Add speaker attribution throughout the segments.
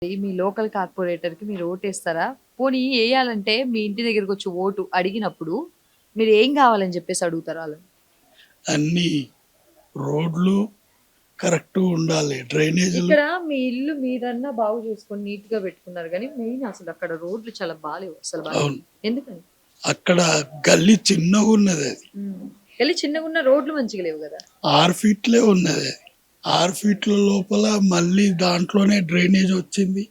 Speaker 1: మీ local కార్పొరేటర్‌కి మీరు ఓటేస్తారా? పోనీ ఎయ్యాలంటే మీ ఇంటి దగ్గరకొచ్చి ఓటు అడిగినప్పుడు మీరు ఏం గావాలని జెప్పేసి అడుగుతారు ఆళ్ళని?
Speaker 2: అన్ని రోడ్లు కరెక్ట్‌గా ఉండాలి. డ్రైనేజీలు
Speaker 1: ఇక్కడ మీ ఇల్లు మీరన్నా బాగు చేసుకొని నీట్‌గా పెట్టుకున్నారు గానీ, మెయిన్ అసలక్కడ రోడ్లు చాలా బాలేవు. అసలు బాలేవు.
Speaker 2: అవును.
Speaker 1: ఎందుకని?
Speaker 2: అక్కడ గల్లీ చిన్నగున్నదది.
Speaker 1: గల్లీ చిన్నగున్న రోడ్లు మంచిగా లేవు గదా!
Speaker 2: 6 ఫీట్లే ఉన్నదది. 6 ఫీట్ల లోపల మళ్ళీ దాంట్లోనే డ్రైనేజ్ వచ్చింది.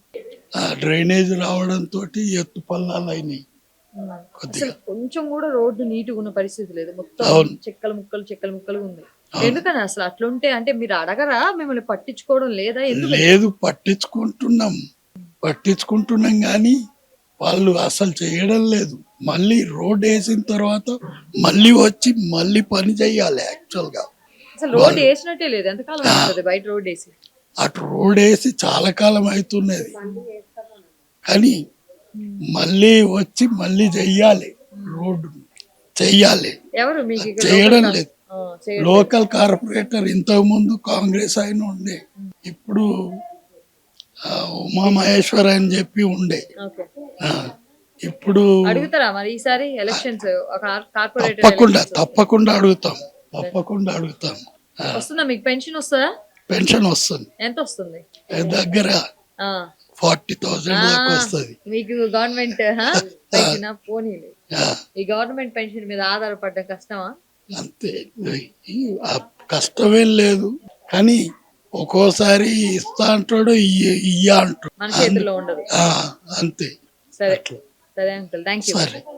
Speaker 2: ఆ డ్రైనేజ్ రావడంతోటి ఎత్తు పల్లాలయినాయి కొద్దిగా.
Speaker 1: అసలు కొంచెం గూడా రోడ్డు నీట్‌గున్న పరిస్థితి లేదు. మొత్తం
Speaker 2: అవును.
Speaker 1: చెక్కలు ముక్కలుగా ఉంది.
Speaker 2: అవును.
Speaker 1: ఎందుకని అసలు అట్లుంటే అంటే మీరు అడగరా? మిమ్మల్ని పట్టించుకోవడం లేదా? ఎందుకని?
Speaker 2: లేదు, పట్టించుకుంటున్నాం గానీ వాళ్ళు అసలు చేయడం లేదు. మళ్ళీ రోడ్ వేసిన తర్వాత మళ్ళీ వచ్చి మళ్ళీ పని చేయాలి యాక్చువల్‌గా.
Speaker 1: అసలు రోడ్ ఏసినట్టే లేదు. ఎంతకాలం అవుతది బయట రోడ్డేసి?
Speaker 2: అటు రోడ్ వేసి చాలా కాలం అవుతున్నది. కానీ మళ్ళీ వచ్చి మళ్ళీ చెయ్యాలి, రోడ్డు చెయ్యాలి.
Speaker 1: ఎవరు మీకు ఇక్కడ
Speaker 2: చేయడం లేదు.
Speaker 1: చేయట్లేదు.
Speaker 2: లోకల్ కార్పొరేటర్ ఇంతకు ముందు కాంగ్రెస్ ఆయన ఉండే, ఇప్పుడు ఉమామహేశ్వర్ అని చెప్పి ఉండే.
Speaker 1: ఓకే.
Speaker 2: ఆ, ఇప్పుడు
Speaker 1: అడుగుతారా మరి ఈసారి ఎలక్షన్స్ కార్పొరేటర్
Speaker 2: తప్పకుండా అడుగుతాం.
Speaker 1: వస్తుందా? మీకు పెన్షన్ వస్తుందా?
Speaker 2: పెన్షన్ వస్తుంది.
Speaker 1: ఎంత వస్తుంది?
Speaker 2: దగ్గర 40,000 దాకా వస్తుంది.
Speaker 1: మీకు గవర్నమెంట్ పెన్షన్ పోనీలే. ఈ గవర్నమెంట్ పెన్షన్ మీద ఆధారపడ్డ కష్టమా?
Speaker 2: అంతే, కష్టమేం లేదు. కానీ ఒక్కోసారి ఇస్తా అంటాడు, ఇయ్య అంటాడు.
Speaker 1: మన చేతుల్లో ఉండదు.
Speaker 2: అంతే.
Speaker 1: సరే సరే అంకుల్, థ్యాంక్ యూ.
Speaker 2: సరే.